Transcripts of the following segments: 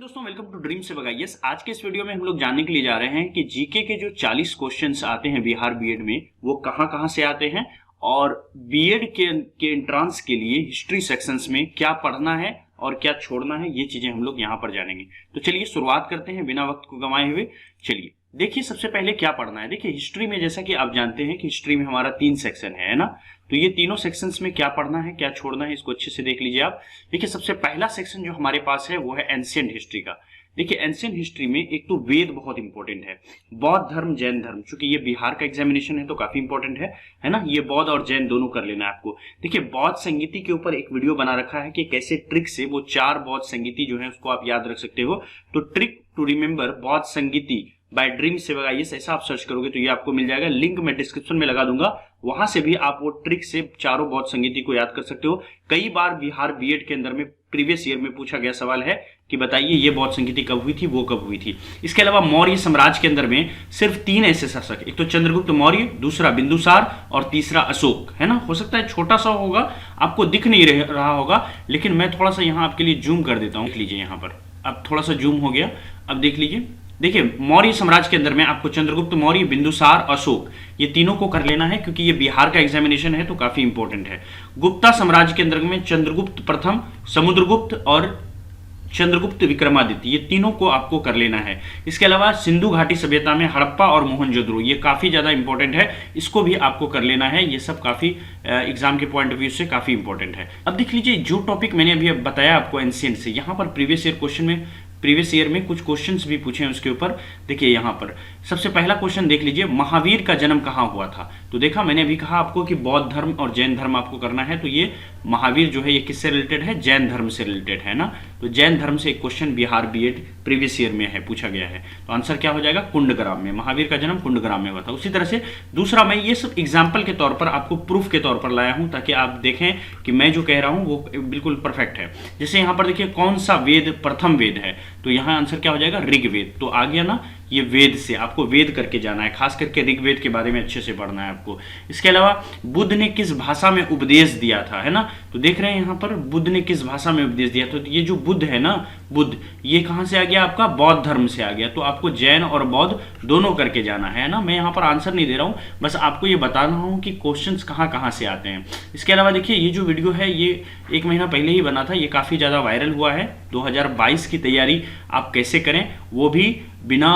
दोस्तों, welcome to dream से बगाइयस। आज के इस वीडियो में हम लोग जानने के लिए जा रहे हैं कि जीके के जो 40 क्वेश्चंस आते हैं बिहार बीएड में वो कहां कहां से आते हैं और बीएड के एंट्रांस के लिए हिस्ट्री सेक्शंस में क्या पढ़ना है और क्या छोड़ना है, ये चीजें हम लोग यहाँ पर जानेंगे। तो चलिए शुरुआत करते हैं बिना वक्त को गंवाए हुए। चलिए देखिए, सबसे पहले क्या पढ़ना है। देखिए हिस्ट्री में जैसा कि आप जानते हैं कि हिस्ट्री में हमारा 3 सेक्शन है ना, तो ये तीनों सेक्शंस में क्या पढ़ना है क्या छोड़ना है इसको अच्छे से देख लीजिए आप। देखिए सबसे पहला सेक्शन जो हमारे पास है वो है एंशिएंट हिस्ट्री का। देखिए एंशिएंट हिस्ट्री में एक तो वेद बहुत इंपॉर्टेंट है, बौद्ध धर्म जैन धर्म, चूंकि ये बिहार का एग्जामिनेशन है तो काफी इंपॉर्टेंट है ना। ये बौद्ध और जैन दोनों कर लेना है आपको। देखिए बौद्ध संगीति के ऊपर एक वीडियो बना रखा है कि कैसे ट्रिक से वो 4 बौद्ध संगीति जो है उसको आप याद रख सकते हो। तो ट्रिक टू रिमेंबर बौद्ध संगीति बाय ड्रीम से बगाइयस, ऐसा आप सर्च करोगे तो ये आपको मिल जाएगा। लिंक मैं डिस्क्रिप्शन में लगा दूंगा, वहां से भी आप वो ट्रिक से चारों बौद्ध संगीति को याद कर सकते हो। कई बार बिहार बीएड के अंदर में प्रीवियस ईयर में पूछा गया सवाल है कि बताइए ये बौद्ध संगीति कब हुई थी, वो कब हुई थी। इसके अलावा मौर्य साम्राज्य के अंदर में सिर्फ 3 ऐसे शासक, एक तो चंद्रगुप्त मौर्य, दूसरा बिंदुसार और तीसरा अशोक, है ना। हो सकता है छोटा सा होगा, आपको दिख नहीं रहा होगा, लेकिन मैं थोड़ा सा यहाँ आपके लिए जूम कर देता हूँ। देख लीजिए यहाँ पर, अब थोड़ा सा जूम हो गया, अब देख लीजिए। देखिए मौर्य साम्राज्य के अंदर में आपको चंद्रगुप्त मौर्य, बिंदुसार, अशोक, ये तीनों को कर लेना है क्योंकि ये बिहार का एग्जामिनेशन है तो काफी इंपॉर्टेंट है। गुप्ता साम्राज्य के अंदर में चंद्रगुप्त प्रथम, समुद्रगुप्त और चंद्रगुप्त विक्रमादित्य, ये तीनों को आपको कर लेना है। इसके अलावा सिंधु घाटी सभ्यता में हड़प्पा और मोहनजोदड़ो, ये काफी ज्यादा इंपॉर्टेंट है, इसको भी आपको कर लेना है। ये सब काफी एग्जाम के पॉइंट ऑफ व्यू से काफी इंपॉर्टेंट है। अब देख लीजिए जो टॉपिक मैंने अभी बताया आपको एंशिएंट से, यहाँ पर प्रीवियस ईयर में कुछ क्वेश्चंस भी पूछे हैं उसके ऊपर। देखिए यहाँ पर सबसे पहला क्वेश्चन देख लीजिए, महावीर का जन्म कहाँ हुआ था। तो देखा मैंने अभी कहा आपको कि बौद्ध धर्म और जैन धर्म आपको करना है, तो ये महावीर जो है ये किससे रिलेटेड है, जैन धर्म से रिलेटेड है ना। तो जैन धर्म से एक question Bihar BEd previous year में है, पूछा गया है। तो आंसर क्या हो जाएगा, कुंडग्राम में। महावीर का जन्म कुंडग्राम में हुआ था। उसी तरह से दूसरा, मैं ये सब एग्जाम्पल के तौर पर आपको प्रूफ के तौर पर लाया हूं ताकि आप देखें कि मैं जो कह रहा हूं वो बिल्कुल परफेक्ट है। जैसे यहाँ पर देखिए कौन सा वेद प्रथम वेद है, तो यहाँ आंसर क्या हो जाएगा, ऋग्वेद। तो आ गया ना, ये वेद से आपको वेद करके जाना है, खास करके ऋग्वेद के बारे में अच्छे से पढ़ना है आपको। इसके अलावा बुद्ध ने किस भाषा में उपदेश दिया था, है ना। तो देख रहे हैं यहाँ पर बुद्ध ने किस भाषा में उपदेश दिया, तो ये जो बुद्ध है ना, बुद्ध, ये कहां से आ गया आपका, बौद्ध धर्म से आ गया। तो आपको जैन और बौद्ध दोनों करके जाना है ना। मैं यहाँ पर आंसर नहीं दे रहा हूँ, बस आपको ये बता रहा हूँ कि क्वेश्चंस कहाँ कहाँ से आते हैं। इसके अलावा देखिए ये जो वीडियो है ये 1 महीना पहले ही बना था, ये काफी ज्यादा वायरल हुआ है। 2022 की तैयारी आप कैसे करें, वो भी बिना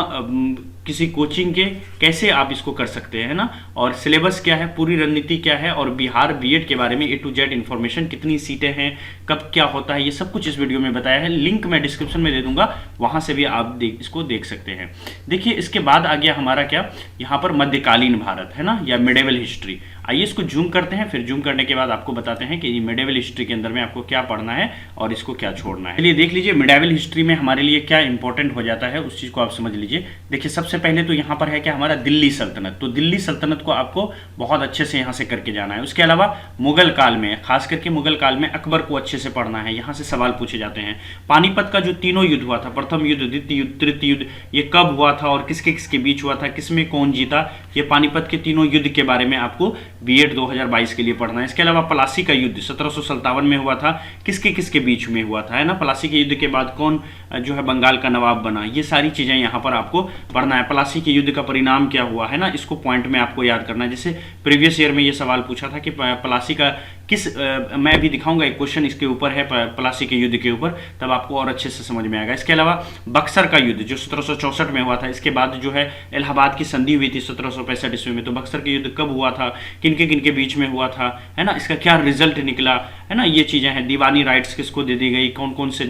किसी कोचिंग के कैसे आप इसको कर सकते हैं ना, और सिलेबस क्या है, पूरी रणनीति क्या है, और बिहार बीएड के बारे में A to Z इन्फॉर्मेशन, कितनी सीटें हैं, कब क्या होता है, ये सब कुछ इस वीडियो में बताया है। लिंक मैं डिस्क्रिप्शन में दे दूंगा, वहां से भी आप इसको देख सकते हैं। देखिए इसके बाद आ गया हमारा क्या, यहाँ पर मध्यकालीन भारत, है ना, या मिडेवल हिस्ट्री। आइए इसको जूम करते हैं, फिर जूम करने के बाद आपको बताते हैं कि मिडेवल हिस्ट्री के अंदर में आपको क्या पढ़ना है और इसको क्या छोड़ना है। चलिए देख लीजिए मिडेवल हिस्ट्री में हमारे लिए क्या इंपॉर्टेंट हो जाता है, उस चीज को आप समझ लीजिए। देखिए सबसे पहले तो यहाँ पर है क्या, हमारा दिल्ली सल्तनत। तो दिल्ली सल्तनत को आपको बहुत अच्छे से यहाँ से करके जाना है। उसके अलावा मुगल काल में, खास करके मुगल काल में अकबर को अच्छे से पढ़ना है, यहाँ से सवाल पूछे जाते हैं। पानीपत का जो तीनों युद्ध हुआ था, प्रथम युद्ध, द्वितीय युद्ध, तृतीय युद्ध, ये कब हुआ था और किसके किसके बीच हुआ था, किसमें कौन जीता, ये पानीपत के तीनों युद्ध के बारे में आपको बीएड 2022 के लिए पढ़ना है। इसके अलावा प्लासी का युद्ध 1757 में हुआ था, किसके किसके बीच में हुआ था, है ना। प्लासी के युद्ध के बाद कौन जो है बंगाल का नवाब बना, ये सारी चीजें यहाँ पर आपको पढ़ना है। प्लासी के युद्ध का परिणाम क्या हुआ, है ना, इसको पॉइंट में आपको याद करना है। जैसे प्रीवियस ईयर में ये सवाल पूछा था कि प्लासी का मैं अभी दिखाऊंगा एक क्वेश्चन इसके ऊपर है, प्लासी के युद्ध के ऊपर, तब आपको और अच्छे से समझ में आएगा। इसके अलावा बक्सर का युद्ध जो 1764 में हुआ था, इसके बाद जो है इलाहाबाद की संधि हुई थी 1765 ईस्वी में। तो बक्सर के युद्ध कब हुआ था, किनके किनके बीच में हुआ था, है ना, इसका क्या रिजल्ट निकला, है ना, ये चीजें हैं। दीवानी राइट्स किसको दे दी गई, कौन कौन से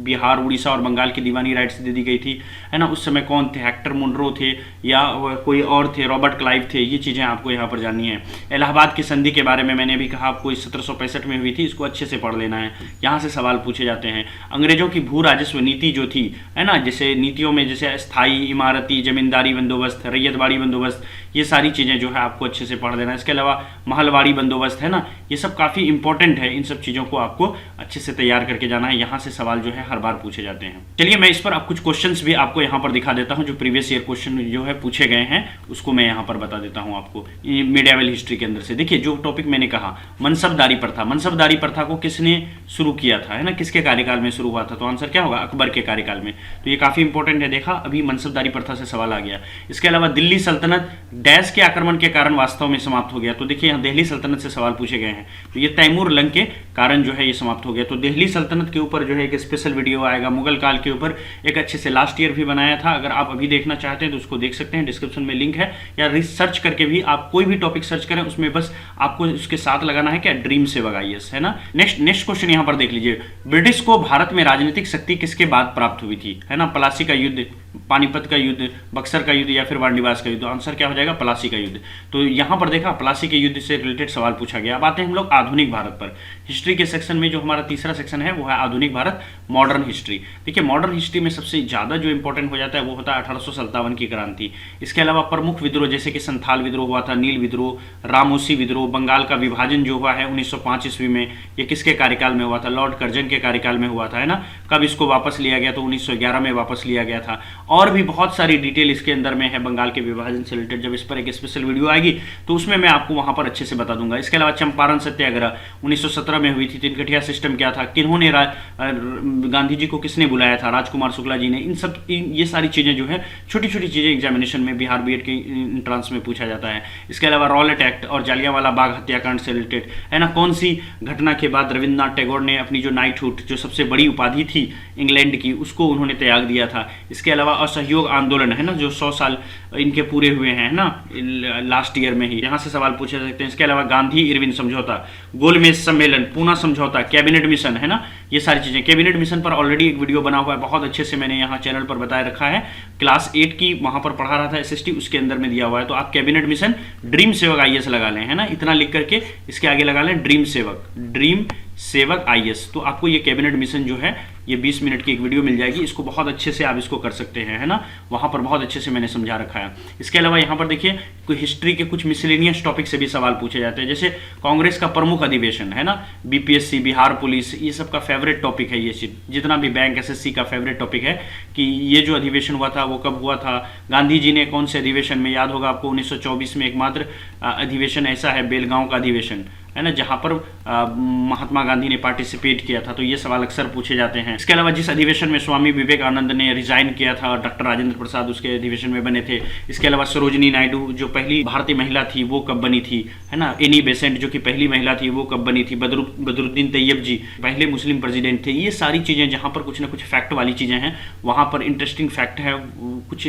बिहार, उड़ीसा और बंगाल की दीवानी राइट्स दे दी गई थी, है ना, उस समय कौन थे, हेक्टर मुनरो थे या कोई और थे, रॉबर्ट क्लाइव थे, ये चीजें आपको यहाँ पर जाननी है। इलाहाबाद की संधि के बारे में मैंने भी कहा आपको 1765 में हुई थी, इसको अच्छे से पढ़ लेना है, यहाँ से सवाल पूछे जाते हैं। अंग्रेजों की भू राजस्व नीति जो थी, है ना, जैसे नीतियों में जैसे स्थायी, इमारती, जमींदारी बंदोबस्त, रैयतवाड़ी बंदोबस्त, ये सारी चीजें जो है आपको अच्छे से पढ़ लेना है। इसके अलावा महलवाड़ी बंदोबस्त, है ना, ये सब काफ़ी इंपॉर्टेंट है। इन सब चीज़ों को आपको अच्छे से तैयार करके जाना है, यहाँ से सवाल जो है हर बार पूछे जाते हैं। चलिए मैं इस पर अब कुछ क्वेश्चंस भी आपको यहाँ पर दिखा देता हूँ, जो प्रीवियस ईयर क्वेश्चन जो है पूछे गए हैं उसको मैं यहाँ पर बता देता हूँ आपको मिडिएवल हिस्ट्री के अंदर से। देखिए जो टॉपिक मैंने कहा मनसबदारी प्रथा, मनसबदारी प्रथा को किसने शुरू किया था, है ना, किसके कार्यकाल में शुरू हुआ था, तो आंसर क्या होगा, अकबर के कार्यकाल में। तो ये काफ़ी इंपॉर्टेंट है। देखा अभी मनसबदारी प्रथा से सवाल आ गया। इसके अलावा दिल्ली सल्तनत डैश के आक्रमण के कारण वास्तव में समाप्त हो गया, तो देखिए यहाँ दिल्ली सल्तनत से सवाल पूछे गए हैं। तो ये तैमूर लंग के कारण जो है ये समाप्त हो गया। तो दिल्ली सल्तनत के ऊपर जो है एक स्पेशल वीडियो आएगा, मुगल काल के ऊपर एक अच्छे से लास्ट ईयर भी बनाया था। अगर आप अभी देखना चाहते हैं तो उसको देख सकते हैं, डिस्क्रिप्शन में लिंक है, या रिसर्च करके भी आप कोई भी टॉपिक सर्च करें उसमें बस आपको उसके साथ लगाना है क्या, ड्रीम सेवक IAS, है ना। नेक्स्ट क्वेश्चन यहाँ पर देख लीजिए, ब्रिटिश को भारत में राजनीतिक शक्ति किसके बाद प्राप्त हुई थी, है ना, प्लासी का युद्ध, पानीपत का युद्ध, बक्सर का युद्ध या फिर वारनिवास का युद्ध। आंसर क्या हो जाएगा, प्लासी का युद्ध। तो यहाँ पर देखा प्लासी के युद्ध से रिलेटेड सवाल पूछा गया। अब आते हैं हम लोग आधुनिक भारत पर। हिस्ट्री के सेक्शन में जो हमारा तीसरा सेक्शन है वो है आधुनिक भारत, मॉडर्न हिस्ट्री। देखिए मॉडर्न हिस्ट्री में सबसे ज्यादा जो इंपॉर्टेंट हो जाता है वो होता है 1857 की क्रांति। इसके अलावा प्रमुख विद्रोह जैसे कि संथाल विद्रोह हुआ था, नील विद्रोह, रामोसी विद्रोह, बंगाल का विभाजन जो हुआ है 1905 ईस्वी में, ये किसके कार्यकाल में हुआ था, लॉर्ड कर्जन के कार्यकाल में हुआ था, है ना। कब इसको वापस लिया गया, तो 1911 में वापस लिया गया था। और भी बहुत सारी डिटेल इसके अंदर में है बंगाल के विभाजन से रिलेटेड। जब इस पर एक स्पेशल वीडियो आएगी तो उसमें मैं आपको वहां पर अच्छे से बता दूंगा। इसके अलावा चंपारण सत्याग्रह 1917 में हुई थी, तिनकठिया सिस्टम क्या था, किन्होंने गांधी जी को किसने बुलाया था, राजकुमार शुक्ला जी ने। ये सारी चीजें जो है छोटी छोटी चीजें एग्जामिनेशन में बिहार बीएड के एंट्रांस में पूछा जाता है। इसके अलावा रॉलेट एक्ट और जालियांवाला बाग हत्याकांड से रिलेटेड, है ना, कौन सी घटना के बाद रविंद्रनाथ टैगोर ने अपनी जो नाइटहुड, जो सबसे बड़ी उपाधि थी इंग्लैंड की, उसको उन्होंने त्याग दिया था। इसके अलावा असहयोग आंदोलन, है ना, जो 100 साल इनके पूरे हुए हैं ना लास्ट ईयर में ही, यहाँ से सवाल पूछे जा सकते हैं। इसके अलावा गांधी इरविन समझौता, गोलमेज सम्मेलन, पूना समझौता, कैबिनेट मिशन, है ना, ये सारी चीजें। कैबिनेट मिशन पर ऑलरेडी एक वीडियो बना हुआ है, बहुत अच्छे से मैंने यहाँ चैनल पर बताया रखा है। क्लास 8 की वहां पर पढ़ा रहा था SST, उसके अंदर में दिया हुआ है। तो आप कैबिनेट मिशन ड्रीम सेवक IAS लगा लें, है ना, इतना लिख करके इसके आगे लगा लें ड्रीम सेवक IAS। तो आपको ये कैबिनेट मिशन जो है ये 20 मिनट की एक वीडियो मिल जाएगी, इसको बहुत अच्छे से आप इसको कर सकते हैं, है ना, वहां पर बहुत अच्छे से मैंने समझा रखा है। इसके अलावा यहाँ पर देखिए कोई हिस्ट्री के कुछ मिसलेनियस टॉपिक से भी सवाल पूछे जाते हैं, जैसे कांग्रेस का प्रमुख अधिवेशन, है ना, BPSC, बिहार पुलिस, ये सब का फेवरेट टॉपिक है। ये जितना भी बैंक SSC का फेवरेट टॉपिक है कि ये जो अधिवेशन हुआ था वो कब हुआ था, गांधी जी ने कौन से अधिवेशन में, याद होगा आपको 1924 में एकमात्र अधिवेशन ऐसा है बेलगांव का अधिवेशन, है ना, जहां पर महात्मा गांधी ने पार्टिसिपेट किया था। तो ये सवाल अक्सर पूछे जाते हैं। इसके अलावा जिस अधिवेशन में स्वामी विवेकानंद ने रिजाइन किया था और डॉक्टर राजेंद्र प्रसाद उसके अधिवेशन में बने थे। इसके अलावा सरोजिनी नायडू जो पहली भारतीय महिला थी वो कब बनी थी, है ना, एनी बेसेंट जो कि पहली महिला थी वो कब बनी थी, बदरुद्दीन तैयब जी पहले मुस्लिम प्रेसिडेंट थे। ये सारी चीजें जहां पर कुछ ना कुछ फैक्ट वाली चीजें हैं, वहां पर इंटरेस्टिंग फैक्ट है, कुछ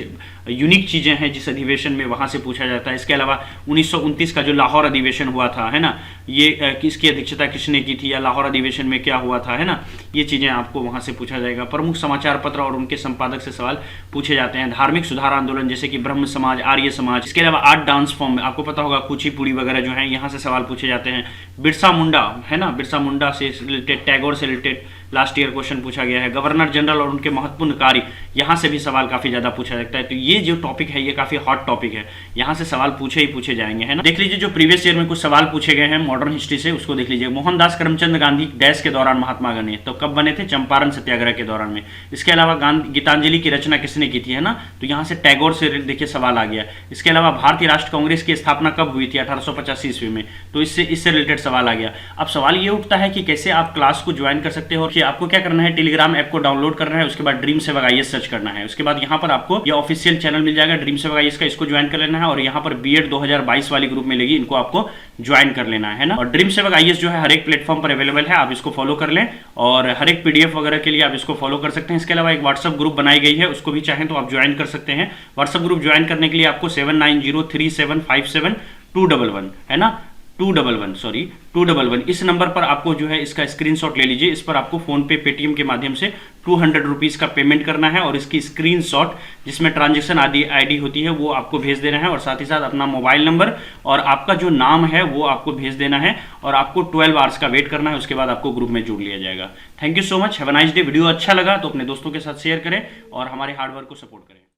यूनिक चीजें हैं जिस अधिवेशन में, वहां से पूछा जाता है। इसके अलावा 1929 का जो लाहौर अधिवेशन हुआ था, है ना, ये किसकी अध्यक्षता किसने की थी, या लाहौर अधिवेशन में क्या हुआ था, है ना, ये चीजें आपको वहां से पूछा जाएगा। प्रमुख समाचार पत्र और उनके संपादक से सवाल पूछे जाते हैं। धार्मिक सुधार आंदोलन जैसे कि ब्रह्म समाज, आर्य समाज। इसके अलावा आर्ट डांस फॉर्म में आपको पता होगा कुचिपुड़ी वगैरह जो है, यहाँ से सवाल पूछे जाते हैं। बिरसा मुंडा, है ना, बिरसा मुंडा से रिलेटेड, टैगोर से रिलेटेड लास्ट ईयर क्वेश्चन पूछा गया है। गवर्नर जनरल और उनके महत्वपूर्ण कार्य, यहाँ से भी सवाल काफी ज्यादा पूछा जाता है। तो ये जो टॉपिक है ये काफी हॉट टॉपिक है, यहाँ से सवाल पूछे ही पूछे जाएंगे, है ना। देख लीजिए जो प्रीवियस ईयर में कुछ सवाल पूछे गए हैं मॉडर्न हिस्ट्री से, उसको देख लीजिए। मोहनदास करमचंद गांधी डैश के दौरान महात्मा गांधी, तो कब बने थे, चंपारण सत्याग्रह के दौरान में। इसके अलावा गीतांजलि की रचना किसने की थी, है ना, तो यहाँ से टैगोर से देखिए सवाल आ गया। इसके अलावा भारतीय राष्ट्र कांग्रेस की स्थापना कब हुई थी, 1885 ईस्वी में, तो इससे रिलेटेड सवाल आ गया। अब सवाल ये उठता है कि कैसे आप क्लास को ज्वाइन कर सकते हो, और आपको क्या करना है, टेलीग्राम ऐप को डाउनलोड करना है, उसके बाद ड्रीम सेवक IAS सर्च करना है। उसके बाद यहाँ पर आपको ये ऑफिशियल चैनल मिल जाएगा ड्रीम सेवक IAS का, इसको ज्वाइन कर लेना है। और यहाँ पर बीएड 2022 वाली ग्रुप मिलेगी, इनको आपको ज्वाइन कर लेना है ना। और ड्रीम सेवक IAS जो है हर एक प्लेटफॉर्म पर अवेलेबल है, आप इसको फॉलो कर लें, और हर एक PDF वगैरह के लिए आप इसको फॉलो कर सकते हैं। इसके अलावा एक व्हाट्सएप ग्रुप बनाई गई है, उसको भी चाहें तो आप ज्वाइन कर सकते हैं। व्हाट्सएप ग्रुप ज्वाइन करने के लिए आपको 7903757211, है ना, 211 इस नंबर पर आपको जो है इसका स्क्रीनशॉट ले लीजिए। इस पर आपको फोन पे, पेटीएम के माध्यम से 200 रुपीज का पेमेंट करना है, और इसकी स्क्रीनशॉट जिसमें ट्रांजैक्शन आईडी होती है वो आपको भेज देना है, और साथ ही साथ अपना मोबाइल नंबर और आपका जो नाम है वो आपको भेज देना है, और आपको 12 आवर्स का वेट करना है, उसके बाद आपको ग्रुप में जुड़ लिया जाएगा। Thank you so much, have a nice day. Video अच्छा लगा तो अपने दोस्तों के साथ शेयर करें और हमारे हार्डवर्क को सपोर्ट करें।